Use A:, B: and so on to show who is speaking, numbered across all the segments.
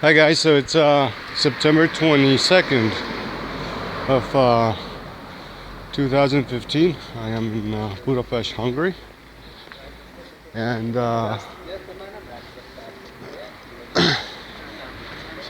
A: Hi guys, so it's September 22nd of 2015. I am in Budapest, Hungary, and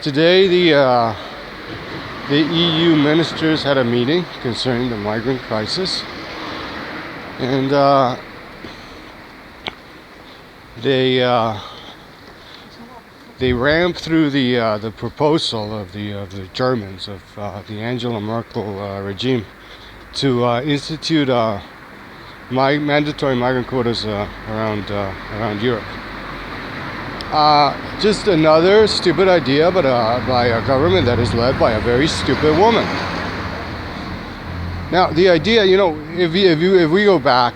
A: today the EU ministers had a meeting concerning the migrant crisis, and they rammed through the proposal of the Germans, of the Angela Merkel regime, to institute mandatory migrant quotas around Europe. Just another stupid idea, but by a government that is led by a very stupid woman. Now, the idea, if we go back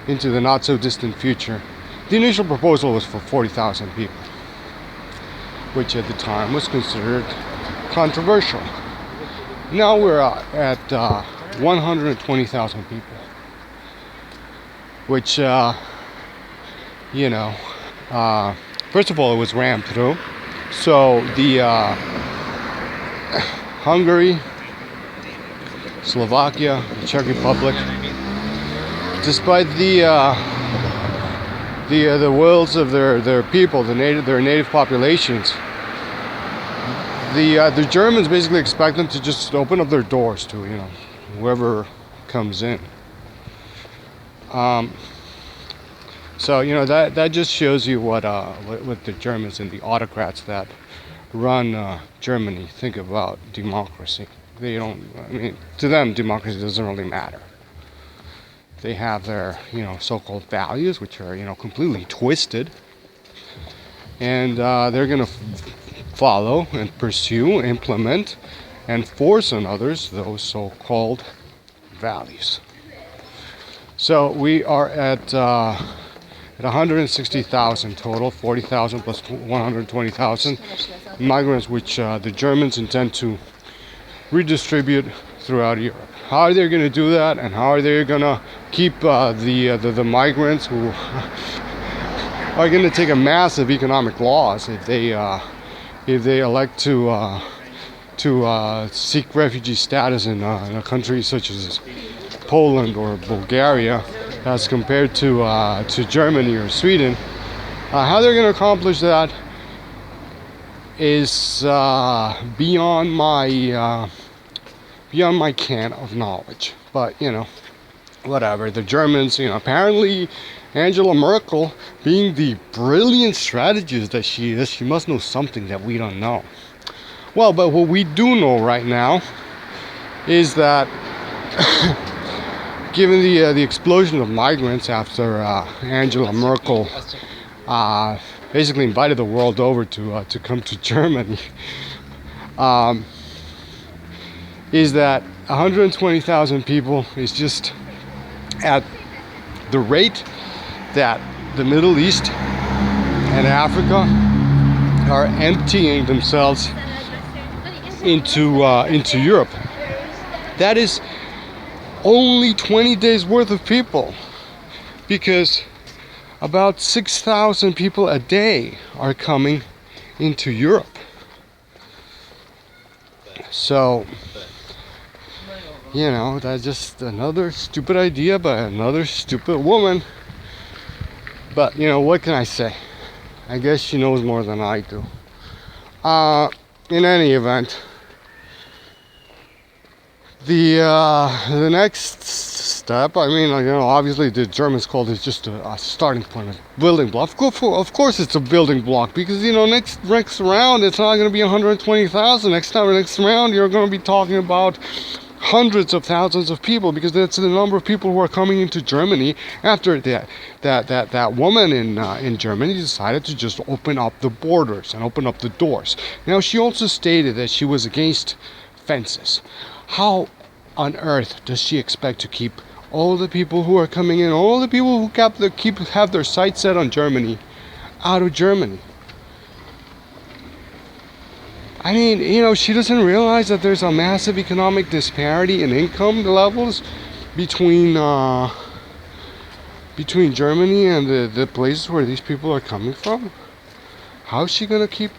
A: into the not so distant future, the initial proposal was for 40,000 people, which at the time was considered controversial. Now we're at 120,000 people, which, first of all, it was rammed through. So the Hungary, Slovakia, the Czech Republic, despite the wills of their people, their native populations, the Germans basically expect them to just open up their doors to whoever comes in. So that just shows you what the Germans and the autocrats that run Germany think about democracy. They don't. I mean, to them, democracy doesn't really matter. They have their, so-called values, which are, completely twisted, and they're going to follow and pursue, implement, and force on others those so-called values. So we are at 160,000 total, 40,000 plus 120,000 migrants, which the Germans intend to redistribute throughout Europe. How are they going to do that, and how are they going to keep the migrants who are going to take a massive economic loss if they elect to seek refugee status in a country such as Poland or Bulgaria, as compared to Germany or Sweden? How they're going to accomplish that is beyond my can of knowledge. But whatever. The Germans, apparently Angela Merkel, being the brilliant strategist that she is, she must know something that we don't know. Well, but what we do know right now is that given the explosion of migrants after Angela Merkel basically invited the world over to come to Germany, is that 120,000 people is just at the rate that the Middle East and Africa are emptying themselves into Europe. That is only 20 days worth of people, because about 6,000 people a day are coming into Europe. So that's just another stupid idea by another stupid woman. But what can I say? I guess she knows more than I do. In any event, the next step, obviously the Germans called it just a starting point, a building block. Of course it's a building block, because next round it's not going to be 120,000. Next round you're going to be talking about hundreds of thousands of people, because that's the number of people who are coming into Germany after that woman in Germany decided to just open up the borders and open up the doors. Now, she also stated that she was against fences. How on earth does she expect to keep all the people who are coming in, all the people who have their sights set on Germany, out of Germany? I mean, she doesn't realize that there's a massive economic disparity in income levels between Germany and the places where these people are coming from. How is she gonna keep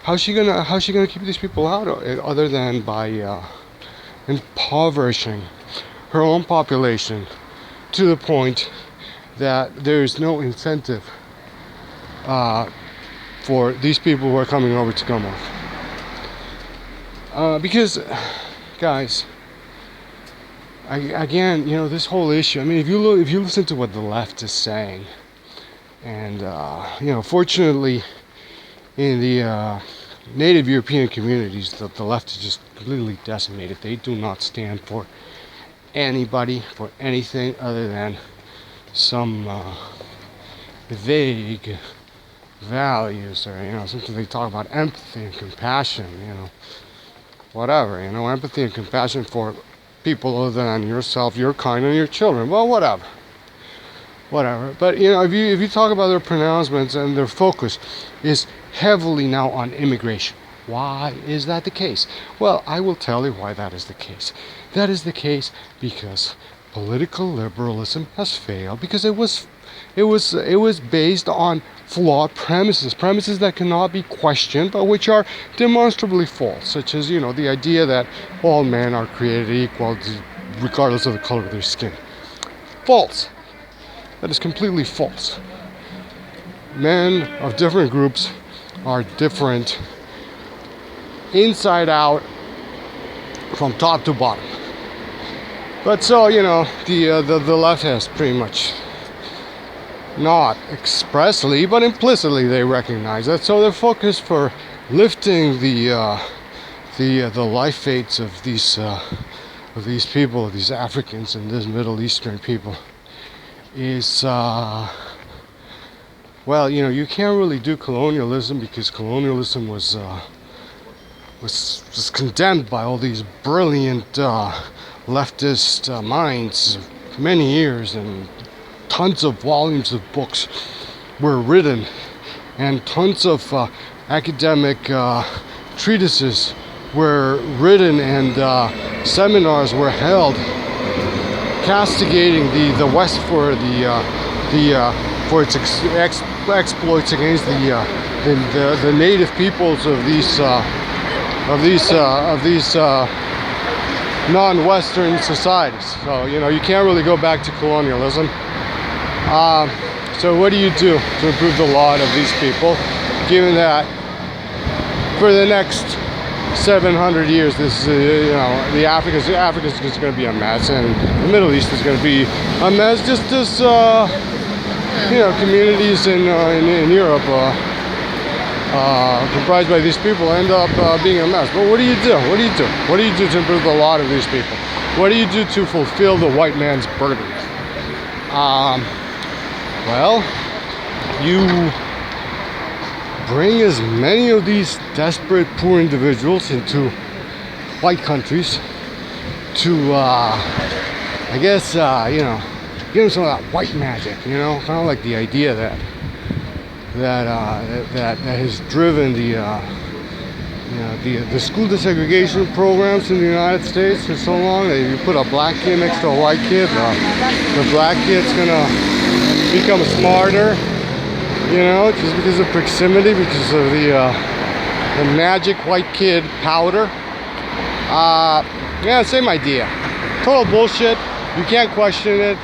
A: how's she gonna keep these people out other than by impoverishing her own population to the point that there's no incentive for these people who are coming over to come over. Because, guys, again, this whole issue. I mean, if you listen to what the left is saying, and fortunately, in the Native European communities, the left is just completely decimated. They do not stand for anybody, for anything other than some vague values, or something. They talk about empathy and compassion, whatever, empathy and compassion for people other than yourself, your kind, and your children. Well, whatever. But if you talk about their pronouncements, and their focus is heavily now on immigration. Why is that the case? Well, I will tell you why that is the case. That is the case because political liberalism has failed, because it was based on flawed premises that cannot be questioned, but which are demonstrably false, such as the idea that all men are created equal regardless of the color of their skin. False. That is completely false. Men of different groups are different inside out, from top to bottom. But so the left has pretty much, not expressly but implicitly, they recognize that. So their focus for lifting the life fates of these people, of these Africans and these Middle Eastern people, is you can't really do colonialism, because colonialism was condemned by all these brilliant leftist minds for many years, and tons of volumes of books were written, and tons of academic treatises were written, and seminars were held castigating the West for its exploits against the native peoples of these non-Western societies. So you can't really go back to colonialism. So what do you do to improve the lot of these people, given that for the next 700 years, this the Africa's is going to be a mess, and the Middle East is going to be a mess, just as communities in Europe comprised by these people end up being a mess. But what do you do? What do you do to improve the lot of these people? What do you do to fulfill the white man's burden? Well, you bring as many of these desperate poor individuals into white countries to give them some of that white magic, kind of like the idea that has driven the school desegregation programs in the United States for so long. That if you put a black kid next to a white kid, the black kid's gonna become smarter, just because of proximity, because of the magic white kid powder. Same idea. Total bullshit. You can't question it.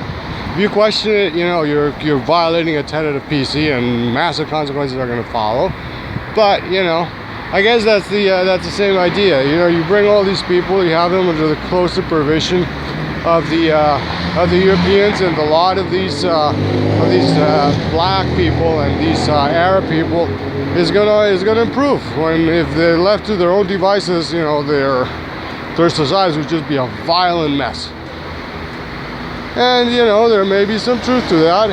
A: If you question it, you're violating a tenet of PC, and massive consequences are going to follow. But I guess that's the same idea. You bring all these people, you have them under the close supervision of the Europeans, and a lot of these black people and these Arab people is gonna improve. If they're left to their own devices, their societies would just be a violent mess. And there may be some truth to that,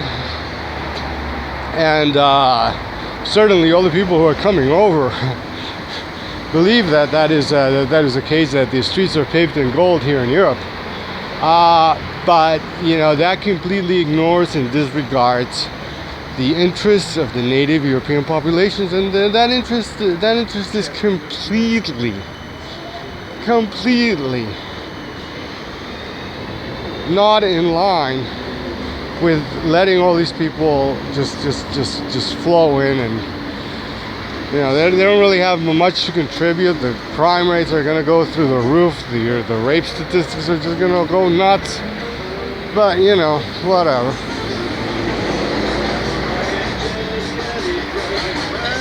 A: and certainly all the people who are coming over believe that is the case, that the streets are paved in gold here in Europe. But that completely ignores and disregards the interests of the native European populations, and that interest is completely not in line with letting all these people just flow in, and You know, they don't really have much to contribute. The crime rates are going to go through the roof. The rape statistics are just going to go nuts. But, you know, whatever.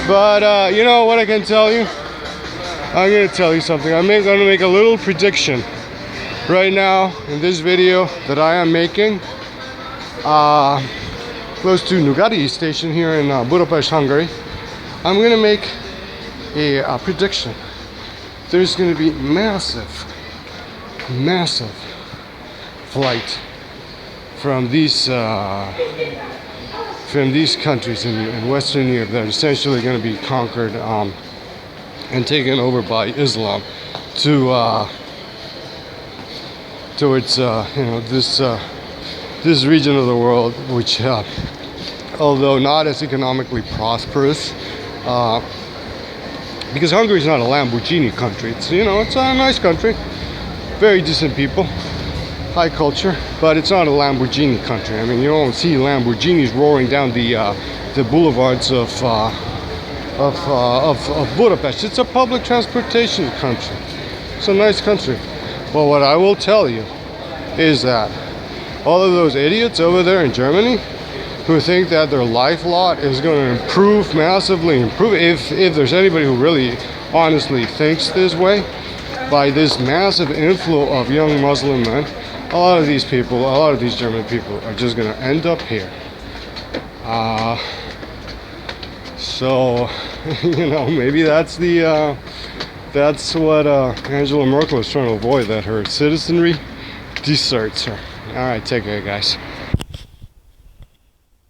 A: But, you know what I can tell you? I'm going to tell you something. I'm going to make a little prediction right now in this video that I am making. Close to Nugari station here in Budapest, Hungary. I'm going to make a prediction. There's going to be massive flight from these countries in Western Europe that are essentially going to be conquered and taken over by Islam towards you know, this region of the world, which although not as economically prosperous, because Hungary is not a Lamborghini country. It's, you know, it's a nice country, very decent people, high culture, but it's not a Lamborghini country. I mean, you don't see Lamborghinis roaring down the boulevards of Budapest. It's a public transportation country. It's a nice country. Well, what I will tell you is that all of those idiots over there in Germany who think that their life lot is going to improve, massively improve, if there's anybody who really honestly thinks this way, by this massive inflow of young Muslim men, a lot of these people, a lot of these German people are just going to end up here. So, you know, maybe that's what Angela Merkel is trying to avoid, that her citizenry deserts her. All right, take care, guys.